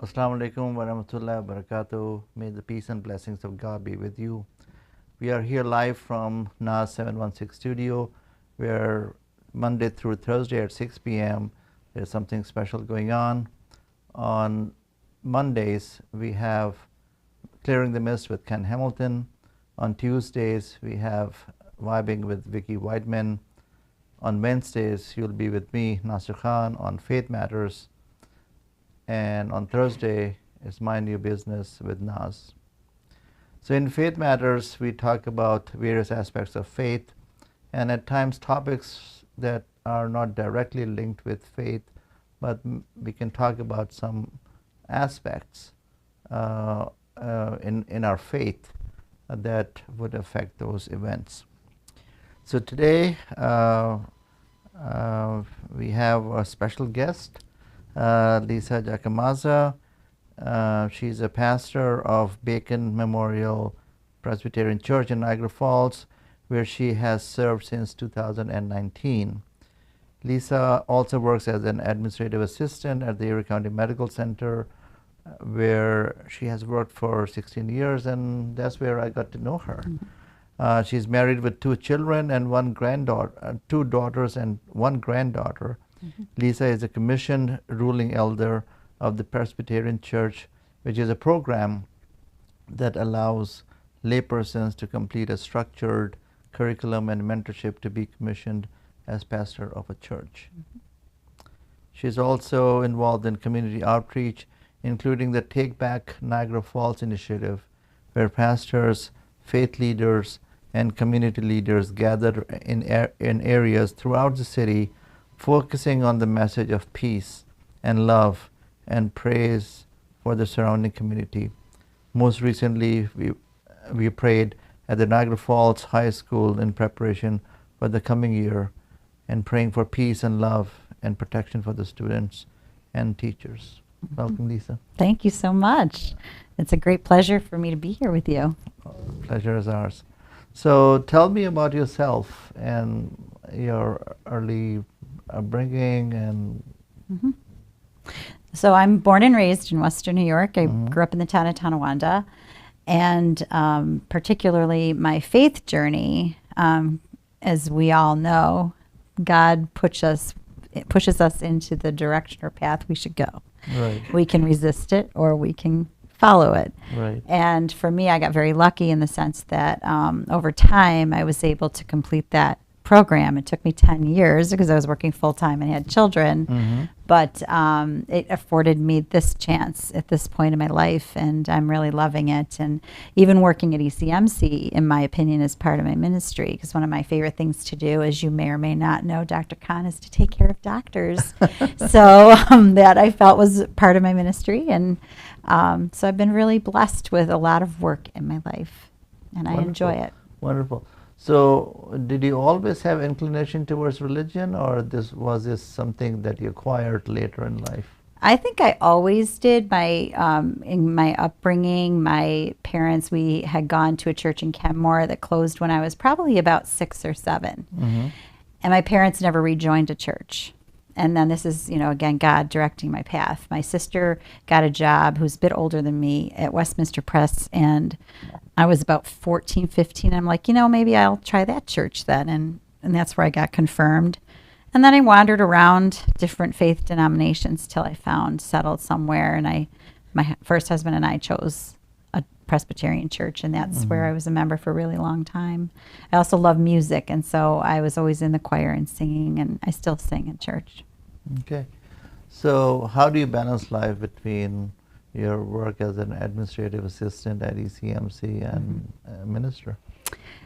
Assalamu alaikum wa rahmatullahi wa barakatuh. May the peace and blessings of God be with you. We are here live from NAS 716 studio, where Monday through Thursday at 6 p.m. there's something special going on. On Mondays, we have Clearing the Mist with Ken Hamilton. On Tuesdays, we have Vibing with Vicky Whiteman. On Wednesdays, you'll be with me, Nasir Khan, on Faith Matters. And on Thursday is Mind Your Business with Nas. So in Faith Matters, we talk about various aspects of faith, and at times topics that are not directly linked with faith, but we can talk about some aspects in our faith that would affect those events. So today we have a special guest, Lisa Jacamaza. She's a pastor of Bacon Memorial Presbyterian Church in Niagara Falls, where she has served since 2019. Lisa also works as an administrative assistant at the Erie County Medical Center, where she has worked for 16 years, and that's where I got to know her. Mm-hmm. She's married with 2 children and 1 granddaughter, 2 daughters and 1 granddaughter. Mm-hmm. Lisa is a commissioned ruling elder of the Presbyterian Church, which is a program that allows laypersons to complete a structured curriculum and mentorship to be commissioned as pastor of a church. Mm-hmm. She's also involved in community outreach, including the Take Back Niagara Falls initiative, where pastors, faith leaders, and community leaders gather in areas throughout the city, focusing on the message of peace and love and praise for the surrounding community. Most recently, we prayed at the Niagara Falls High School in preparation for the coming year, and praying for peace and love and protection for the students and teachers. Mm-hmm. Welcome, Lisa. Thank you so much. It's a great pleasure for me to be here with you. Pleasure is ours. So tell me about yourself and your early upbringing and... Mm-hmm. So I'm born and raised in Western New York. I grew up in the town of Tonawanda, and particularly my faith journey, as we all know, God pushes us into the direction or path we should go. Right. We can resist it or we can follow it. Right. And for me, I got very lucky in the sense that over time I was able to complete that program. It took me 10 years because I was working full-time and had children, Mm-hmm. but it afforded me this chance at this point in my life, and I'm really loving it. And even working at ECMC, in my opinion, is part of my ministry, because one of my favorite things to do, as you may or may not know, Dr. Khan, is to take care of doctors. So that I felt was part of my ministry, and so I've been really blessed with a lot of work in my life, and Wonderful. I enjoy it. Wonderful. So did you always have inclination towards religion, or was this something that you acquired later in life? I think I always did. In my upbringing, my parents, we had gone to a church in Kenmore that closed when I was probably about 6 or 7. Mm-hmm. And my parents never rejoined a church. And then this is, again, God directing my path. My sister got a job, who's a bit older than me, at Westminster Press, and I was about 14, 15. I'm like, maybe I'll try that church then. And that's where I got confirmed. And then I wandered around different faith denominations till I found settled somewhere. And my first husband and I chose a Presbyterian church, and that's where I was a member for a really long time. I also love music, and so I was always in the choir and singing, and I still sing in church. Okay. So how do you balance life between your work as an administrative assistant at ECMC and minister?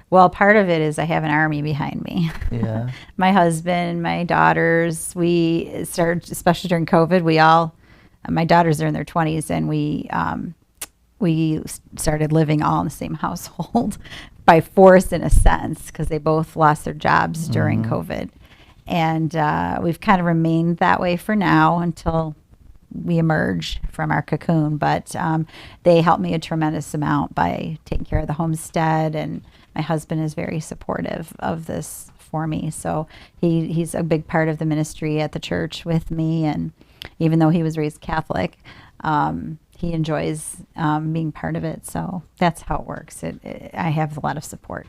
Well, part of it is I have an army behind me. Yeah. My husband, my daughters, we started, especially during COVID, my daughters are in their 20s, and we started living all in the same household by force, in a sense, because they both lost their jobs during COVID. And we've kind of remained that way for now until we emerge from our cocoon. But they helped me a tremendous amount by taking care of the homestead, and my husband is very supportive of this for me. So he's a big part of the ministry at the church with me, and even though he was raised Catholic, he enjoys being part of it. So that's how it works. I have a lot of support.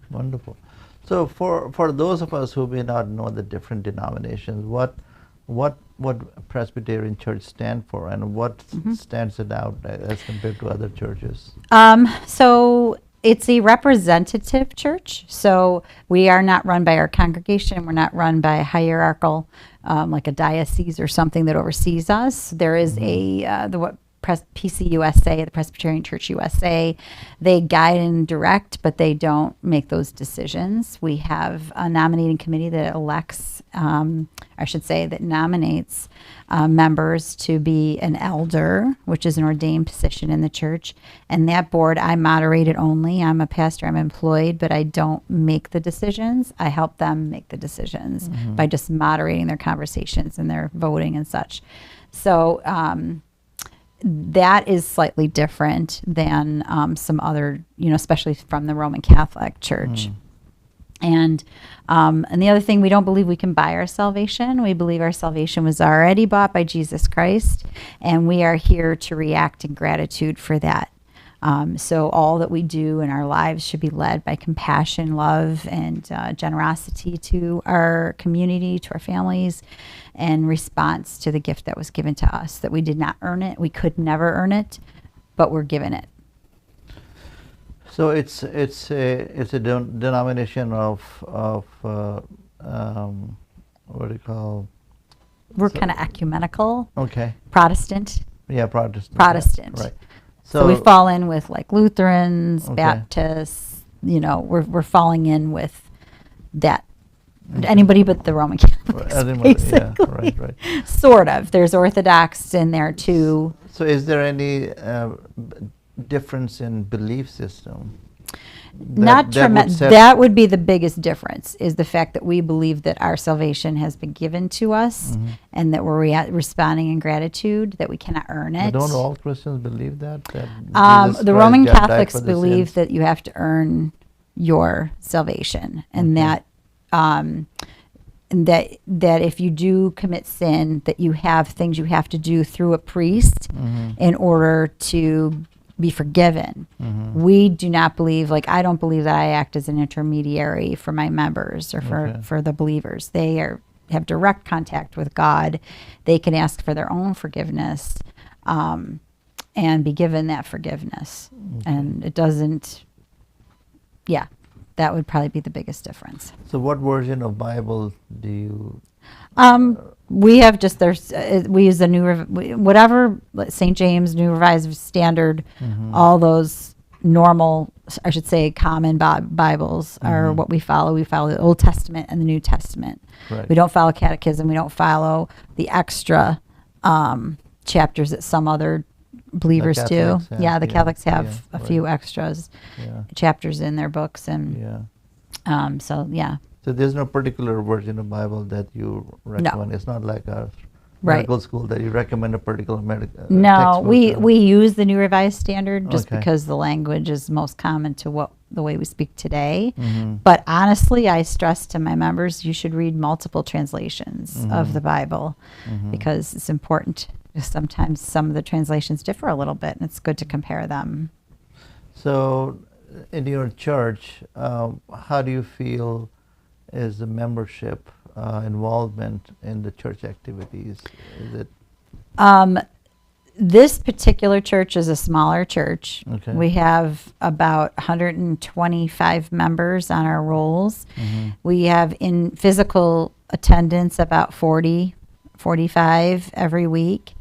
Wonderful. So for those of us who may not know the different denominations, what Presbyterian Church stand for, and what stands it out as compared to other churches? So it's a representative church. So we are not run by our congregation. We're not run by a hierarchical, like a diocese or something that oversees us. There is PCUSA, the Presbyterian Church USA. They guide and direct, but they don't make those decisions. We have a nominating committee that elects, that nominates members to be an elder, which is an ordained position in the church. And that board, I moderate it only. I'm a pastor, I'm employed, but I don't make the decisions. I help them make the decisions by just moderating their conversations and their voting and such. So, that is slightly different than some other, especially from the Roman Catholic Church. And the other thing, we don't believe we can buy our salvation. We believe our salvation was already bought by Jesus Christ, and we are here to react in gratitude for that. So all that we do in our lives should be led by compassion, love, and generosity to our community, to our families, and response to the gift that was given to us, that we did not earn it. We could never earn it, but we're given it. So it's a denomination of what do you call? We're kind of ecumenical. Okay. Protestant. Yeah, Protestant. Protestant. Yeah, right. So we fall in with like Lutherans, Okay. Baptists. We're falling in with that. Okay. Anybody but the Roman Catholics, basically. Yeah, right. Sort of. There's Orthodox in there too. So is there any difference in belief system? That would be the biggest difference, is the fact that we believe that our salvation has been given to us, and that we're responding in gratitude, that we cannot earn it. But don't all Christians believe that? The Roman Catholics believe that you have to earn your salvation, and that if you do commit sin, that you have things you have to do through a priest in order to be forgiven. We do not believe, I don't believe that I act as an intermediary for my members or for the believers. They have direct contact with God. They can ask for their own forgiveness and be given that forgiveness. And it doesn't, that would probably be the biggest difference. So what version of Bible do you? We have we use the whatever St. James, New Revised Standard, all those normal, I should say, common Bibles are what we follow. We follow the Old Testament and the New Testament. Right. We don't follow catechism. We don't follow the extra chapters that some other believers do. The Catholics have a few extras chapters in their books, and So there's no particular version of Bible that you recommend. No. It's not like a medical school that you recommend a particular medical. No, we use the New Revised Standard just because the language is most common to the way we speak today. But honestly, I stress to my members, you should read multiple translations of the Bible because it's important. Sometimes some of the translations differ a little bit, and it's good to compare them. So, in your church, how do you feel is the membership involvement in the church activities? Is it? This particular church is a smaller church. Okay. We have about 125 members on our rolls. We have in physical attendance about 40, 45 every week.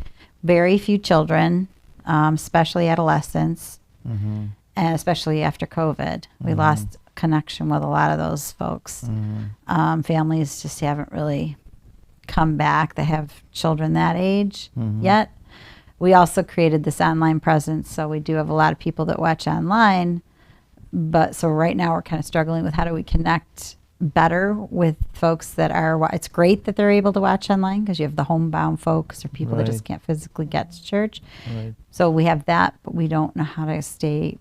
Very few children, especially adolescents, and especially after COVID. We lost connection with a lot of those folks. Families just haven't really come back that have children that age yet. We also created this online presence, so we do have a lot of people that watch online. But so right now we're kind of struggling with how do we connect better with folks that are, it's great that they're able to watch online because you have the homebound folks or people that just can't physically get to church. So we have that, but we don't know how to stay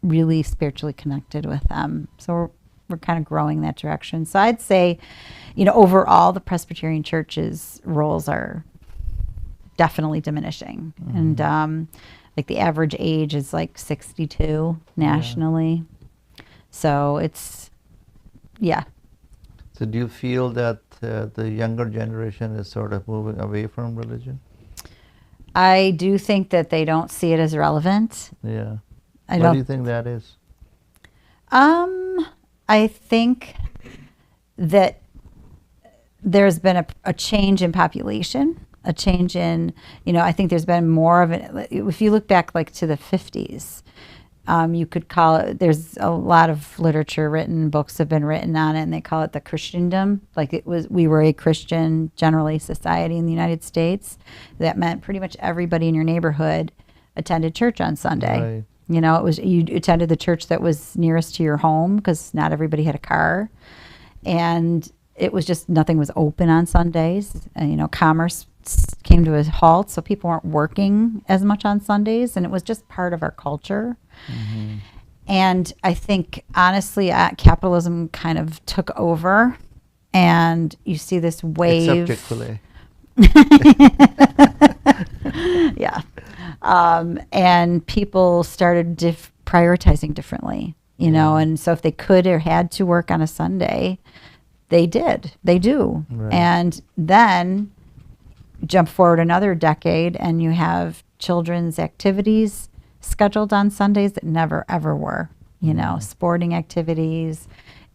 really spiritually connected with them. So we're kind of growing that direction. So I'd say, overall the Presbyterian Church's roles are definitely diminishing. And like the average age is like 62 nationally. So it's, yeah. So do you feel that the younger generation is sort of moving away from religion? I do think that they don't see it as relevant. Yeah. I Why do don't. you think that is? I think that there's been a change in population, a change in, I think there's been more of it. If you look back like to the 50s, you could call it, there's a lot of literature written, books have been written on it, and they call it the Christendom. Like we were a Christian, generally, society in the United States. That meant pretty much everybody in your neighborhood attended church on Sunday. Right. It was, you attended the church that was nearest to your home because not everybody had a car. And it was just, nothing was open on Sundays. Commerce came to a halt, so people weren't working as much on Sundays, and it was just part of our culture. And I think, honestly, capitalism kind of took over, and you see this wave. Except Chick-fil-A. Yeah. And people started prioritizing differently, and so if they could or had to work on a Sunday, they do. Right. And then jump forward another decade and you have children's activities scheduled on Sundays that never ever were, sporting activities,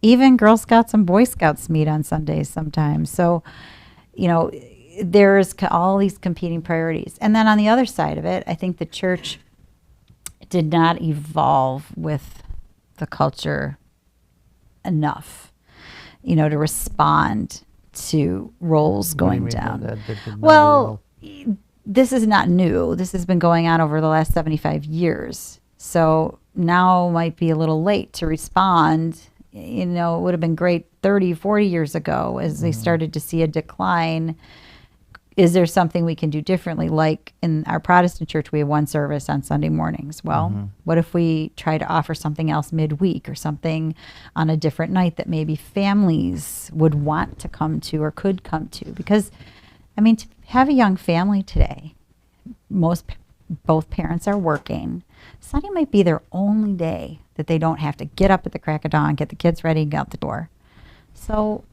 even Girl Scouts and Boy Scouts meet on Sundays sometimes. So, there's all these competing priorities. And then on the other side of it, I think the church did not evolve with the culture enough, to respond to roles going down. Well, this is not new. This has been going on over the last 75 years. So now might be a little late to respond. It would have been great 30, 40 years ago as they started to see a decline. Is there something we can do differently? Like in our Protestant church, we have one service on Sunday mornings. Well, what if we try to offer something else midweek or something on a different night that maybe families would want to come to or could come to? Because, to have a young family today, both parents are working. Sunday might be their only day that they don't have to get up at the crack of dawn, get the kids ready, and get out the door. So,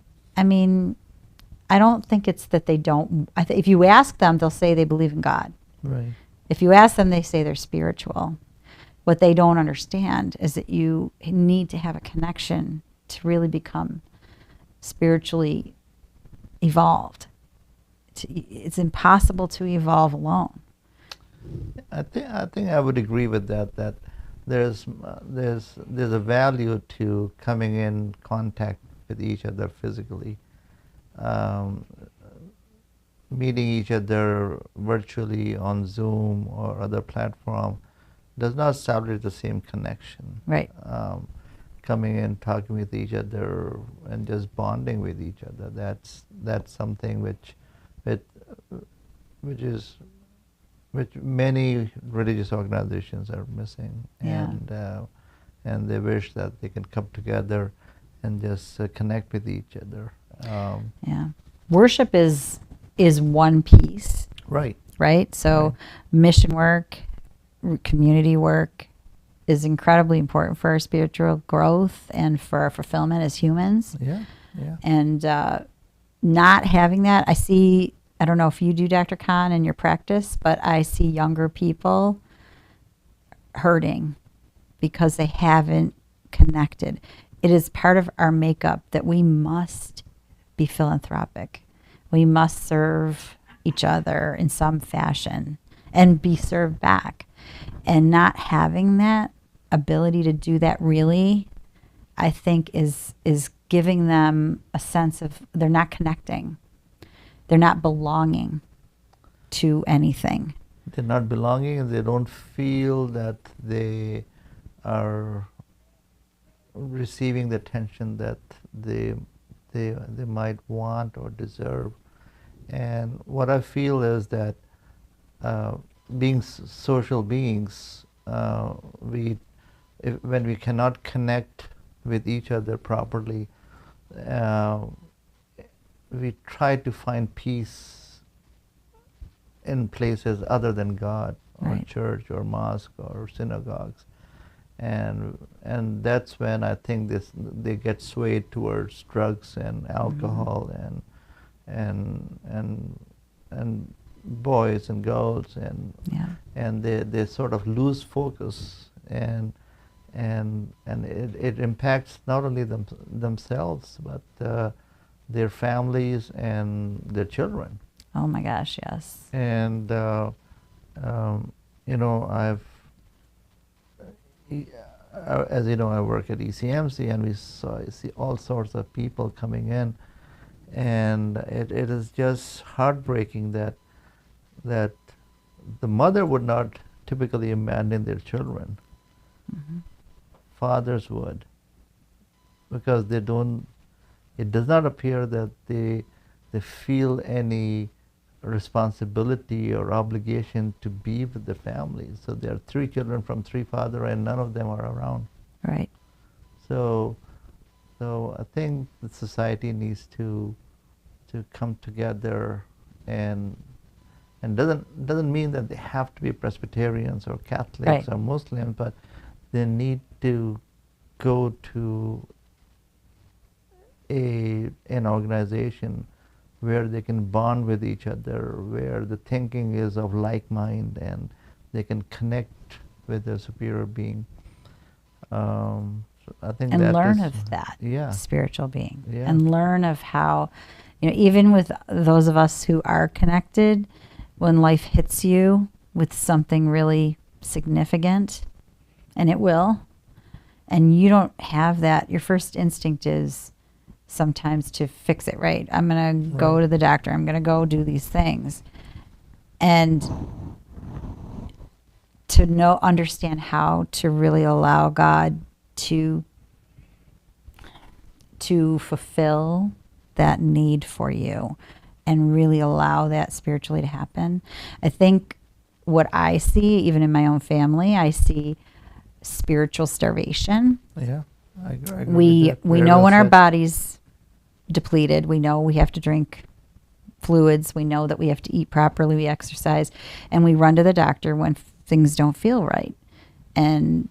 I don't think it's that they don't. If you ask them, they'll say they believe in God. Right. If you ask them, they say they're spiritual. What they don't understand is that you need to have a connection to really become spiritually evolved. It's impossible to evolve alone. I think I would agree with that. That there's a value to coming in contact with each other physically. Meeting each other virtually on Zoom or other platform does not establish the same connection. Right. Coming in, talking with each other, and just bonding with each other. That's something which many religious organizations are missing, and they wish that they can come together and just connect with each other. Worship is one piece. Right. So mission work, community work is incredibly important for our spiritual growth and for our fulfillment as humans. And not having that, I don't know if you do, Dr. Khan, in your practice, but I see younger people hurting because they haven't connected. It is part of our makeup that we must be philanthropic. We must serve each other in some fashion and be served back. And not having that ability to do that really, I think is giving them a sense of they're not connecting. They're not belonging to anything. They're not belonging, and they don't feel that they are receiving the attention that they might want or deserve. And what I feel is that being social beings, when we cannot connect with each other properly, we try to find peace in places other than God, or Right. church or mosque or synagogues, and that's when I think they get swayed towards drugs and alcohol and boys and girls Yeah. and they sort of lose focus and it impacts not only themselves but their families and their children. Oh my gosh, yes. And you know, as you know, I work at ECMC, and I see all sorts of people coming in, and it is just heartbreaking that the mother would not typically abandon their children. Hmm. Fathers would, because they don't. It does not appear that they feel any responsibility or obligation to be with the family. So there are three children from three fathers, and none of them are around. Right. So I think the society needs to come together and doesn't mean that they have to be Presbyterians or Catholics Right. or Muslims, but they need to go to an organization where they can bond with each other, where the thinking is of like mind, and they can connect with their superior being. So I think And that learn is, of that yeah, spiritual being. Yeah. And learn of how, even with those of us who are connected, when life hits you with something really significant, and it will, and you don't have that, your first instinct is sometimes to fix it, right? I'm going to go Right. to the doctor. I'm going to go do these things. And to understand how to really allow God to fulfill that need for you and really allow that spiritually to happen. I think what I see, even in my own family, I see spiritual starvation. Yeah, I agree We with that. Very know well when our said. body's depleted. We know we have to drink fluids. We know that we have to eat properly. We exercise, and we run to the doctor when things don't feel right. And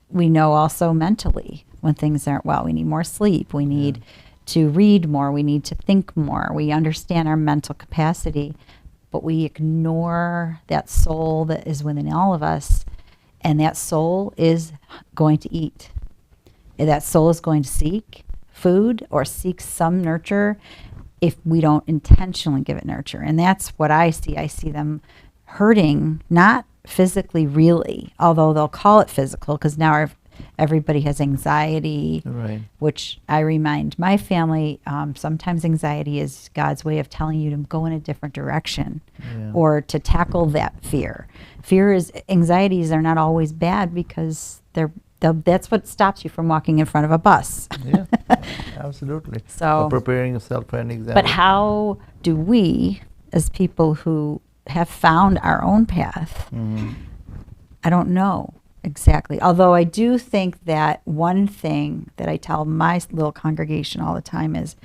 we know also mentally when things aren't well. We need more sleep. We need to read more. We need to think more. We understand our mental capacity, but we ignore that soul that is within all of us. And that soul is going to eat. That soul is going to seek food or seek some nurture if we don't intentionally give it nurture. And that's what I see. I see them hurting, not physically really, although they'll call it physical because now everybody has anxiety, Right. which I remind my family, sometimes anxiety is God's way of telling you to go in a different direction Yeah. or to tackle that fear. Anxieties are not always bad because that's what stops you from walking in front of a bus. Yeah, absolutely. So- Or preparing yourself for an exam. But how do we, as people who have found our own path, Mhm. I don't know exactly. Although I do think that one thing that I tell my little congregation all the time is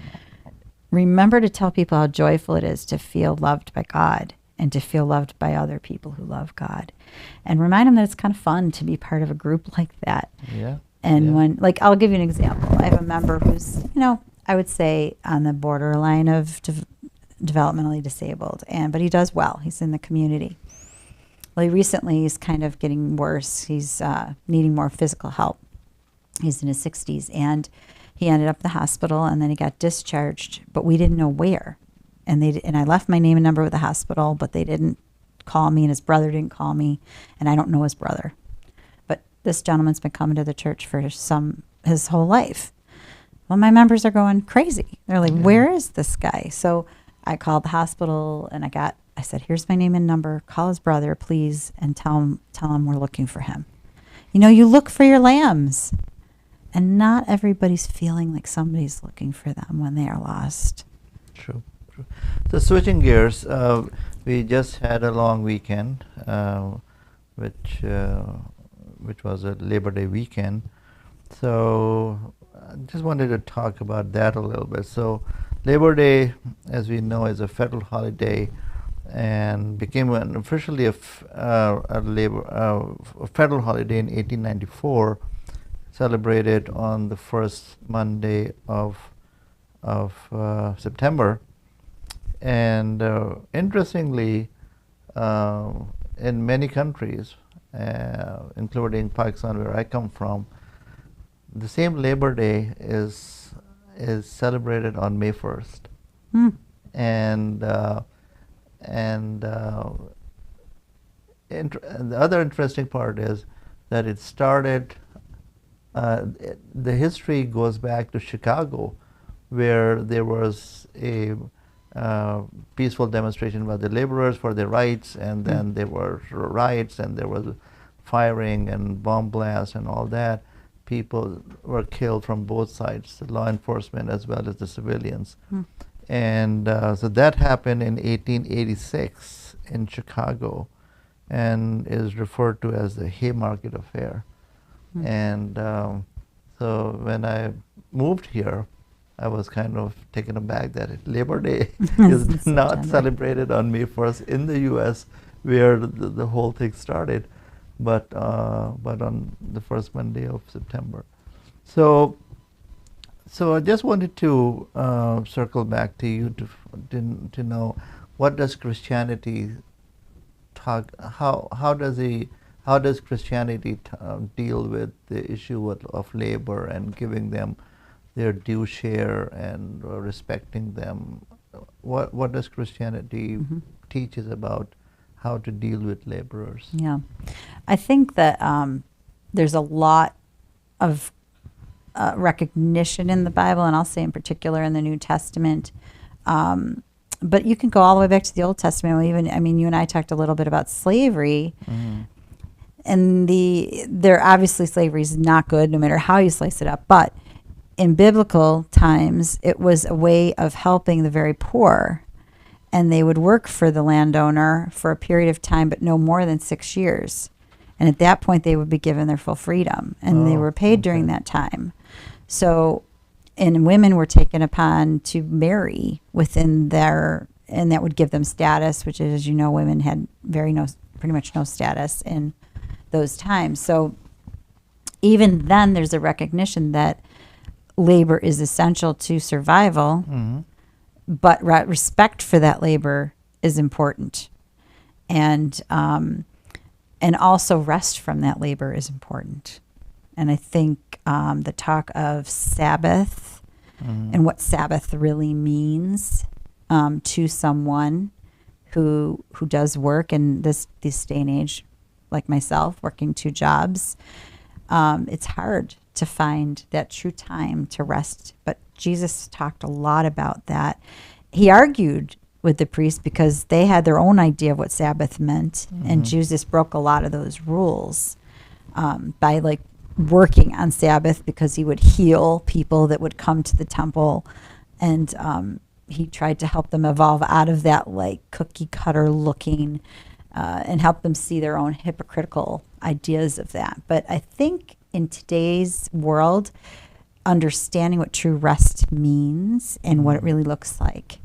remember to tell people how joyful it is to feel loved by God and to feel loved by other people who love God. And remind them that it's kind of fun to be part of a group like that. Yeah. And yeah. when, like, I'll give you an example. I have a member who's, I would say on the borderline of developmentally disabled, but he does well. He's in the community. Well, recently he's kind of getting worse. He's needing more physical help. He's in his 60s, and he ended up in the hospital, and then he got discharged, but we didn't know where. And I left my name and number with the hospital, but they didn't call me, and his brother didn't call me, and I don't know his brother. But this gentleman's been coming to the church for his whole life. Well, my members are going crazy. They're like, where is this guy? So I called the hospital, and I said, here's my name and number. Call his brother, please, and tell him we're looking for him. You look for your lambs. And not everybody's feeling like somebody's looking for them when they are lost. True. So switching gears, we just had a long weekend, which was a Labor Day weekend. So I just wanted to talk about that a little bit. So Labor Day, as we know, is a federal holiday, and became officially a federal holiday in 1894, celebrated on the first Monday of September. And interestingly, in many countries, including Pakistan, where I come from, the same Labor Day is celebrated on May 1st. And and the other interesting part is that it started. The history goes back to Chicago, where there was a peaceful demonstration by the laborers for their rights, and then there were riots, and there was firing and bomb blasts and all that. People were killed from both sides, the law enforcement as well as the civilians. And so that happened in 1886 in Chicago, and is referred to as the Haymarket Affair. And so when I moved here, I was kind of taken aback that Labor Day is not celebrated on May 1st in the U.S., where the whole thing started, but on the first Monday of September. So I just wanted to circle back to you to know, what does Christianity talk? How does Christianity deal with the issue of labor and giving them their due share and respecting them? What does Christianity teaches about how to deal with laborers? Yeah, I think that there's a lot of recognition in the Bible, and I'll say in particular in the New Testament. But you can go all the way back to the Old Testament. You and I talked a little bit about slavery. And there obviously slavery is not good, no matter how you slice it up. But in biblical times, it was a way of helping the very poor. And they would work for the landowner for a period of time, but no more than 6 years. And at that point, they would be given their full freedom, and they were paid during that time. So, and women were taken upon to marry within and that would give them status, which is, as you know, women had pretty much no status in those times. So even then, there's a recognition that labor is essential to survival, but respect for that labor is important, and also rest from that labor is important. And I think the talk of Sabbath and what Sabbath really means to someone who does work in this day and age, like myself, working 2 jobs, it's hard to find that true time to rest. But Jesus talked a lot about that. He argued with the priests because they had their own idea of what Sabbath meant, and Jesus broke a lot of those rules by working on Sabbath, because he would heal people that would come to the temple, and he tried to help them evolve out of that cookie cutter looking and help them see their own hypocritical ideas of that. But I think in today's world, understanding what true rest means and what it really looks like,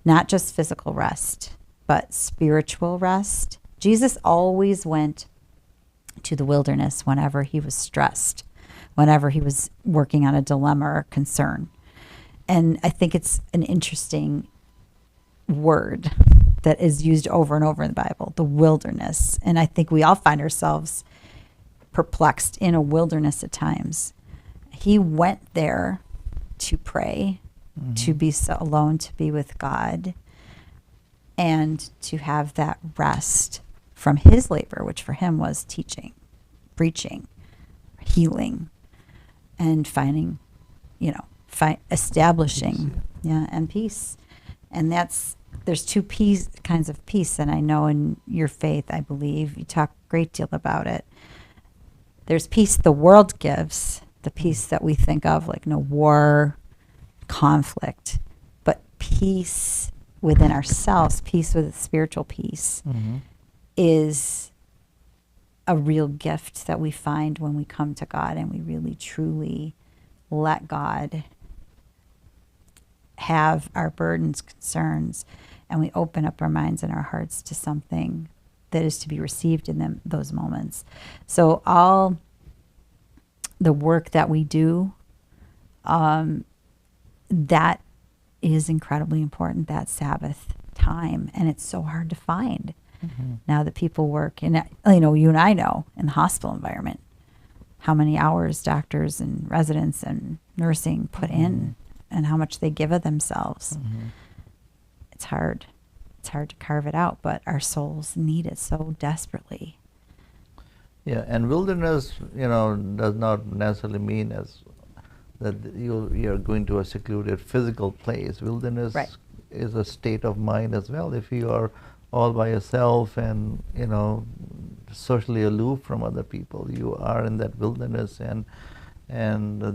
not just physical rest, but spiritual rest. Jesus always went to the wilderness whenever he was stressed, whenever he was working on a dilemma or concern. And I think it's an interesting word that is used over and over in the Bible, the wilderness. And I think we all find ourselves perplexed in a wilderness at times. He went there to pray, to be so alone, to be with God, and to have that rest from his labor, which for him was teaching, preaching, healing, and finding, establishing, and peace. And there's 2 kinds of peace, and I know in your faith, I believe, you talk a great deal about it. There's peace the world gives, the peace that we think of, like no war, conflict, but peace within ourselves, peace with spiritual peace, is a real gift that we find when we come to God and we really truly let God have our burdens, concerns, and we open up our minds and our hearts to something that is to be received in those moments. So all the work that we do, that is incredibly important, that Sabbath time, and it's so hard to find now that people work in, you and I know, in the hospital environment, how many hours doctors and residents and nursing put in and how much they give of themselves. It's hard. It's hard to carve it out, but our souls need it so desperately. Yeah, and wilderness, does not necessarily mean as that you're going to a secluded physical place. Wilderness is a state of mind as well. If you are all by yourself and, socially aloof from other people, you are in that wilderness, and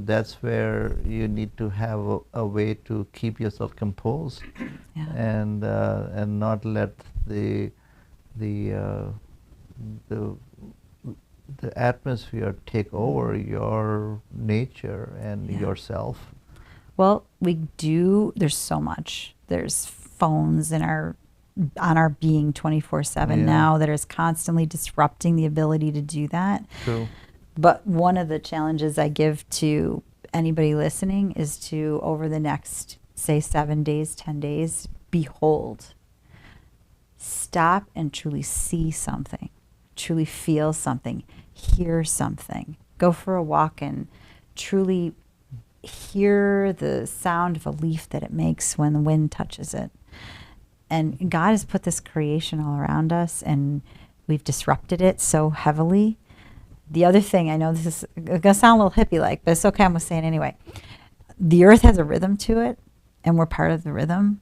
that's where you need to have a way to keep yourself composed, and not let the atmosphere take over your nature and yourself. Well, there's so much. There's phones on our being 24/7 now that is constantly disrupting the ability to do that. True. But one of the challenges I give to anybody listening is to, over the next, say, 7 days, 10 days, behold. Stop and truly see something, truly feel something, hear something. Go for a walk and truly hear the sound of a leaf that it makes when the wind touches it. And God has put this creation all around us, and we've disrupted it so heavily. The other thing, I know this is going to sound a little hippie-like, but it's okay, I'm going to say it anyway. The earth has a rhythm to it, and we're part of the rhythm.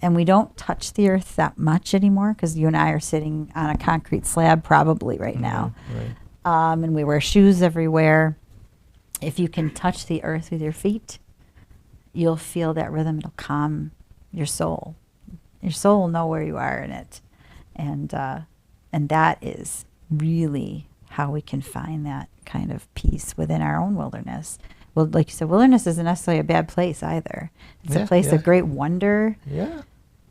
And we don't touch the earth that much anymore because you and I are sitting on a concrete slab probably right now. And we wear shoes everywhere. If you can touch the earth with your feet, you'll feel that rhythm. It'll calm your soul. Your soul will know where you are in it. And that is really how we can find that kind of peace within our own wilderness. Well, like you said, wilderness isn't necessarily a bad place either. It's a place of great wonder. Yeah.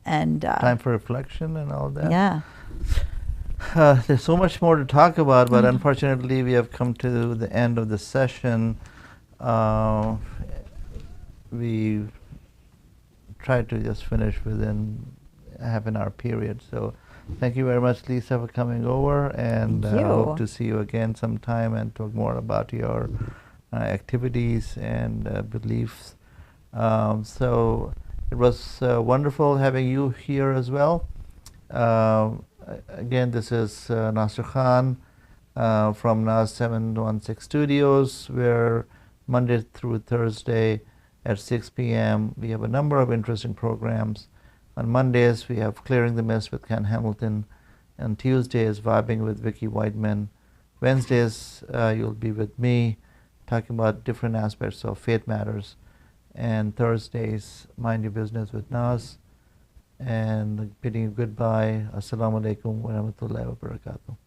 And time for reflection and all that. Yeah. There's so much more to talk about, but unfortunately we have come to the end of the session. We tried to just finish within a half-an-hour period. So thank you very much, Lisa, for coming over, and I hope to see you again sometime and talk more about your activities and beliefs. So it was wonderful having you here as well. Again, this is Nasir Khan from NAS 716 Studios, where Monday through Thursday at 6 p.m. we have a number of interesting programs. On Mondays, we have Clearing the Mist with Ken Hamilton. On Tuesdays, Vibing with Vicky Whiteman. Wednesdays, you'll be with me talking about different aspects of Faith Matters. And Thursdays, Mind Your Business with Nas. And bidding you goodbye. Assalamu alaikum wa rahmatullahi wa barakatuh.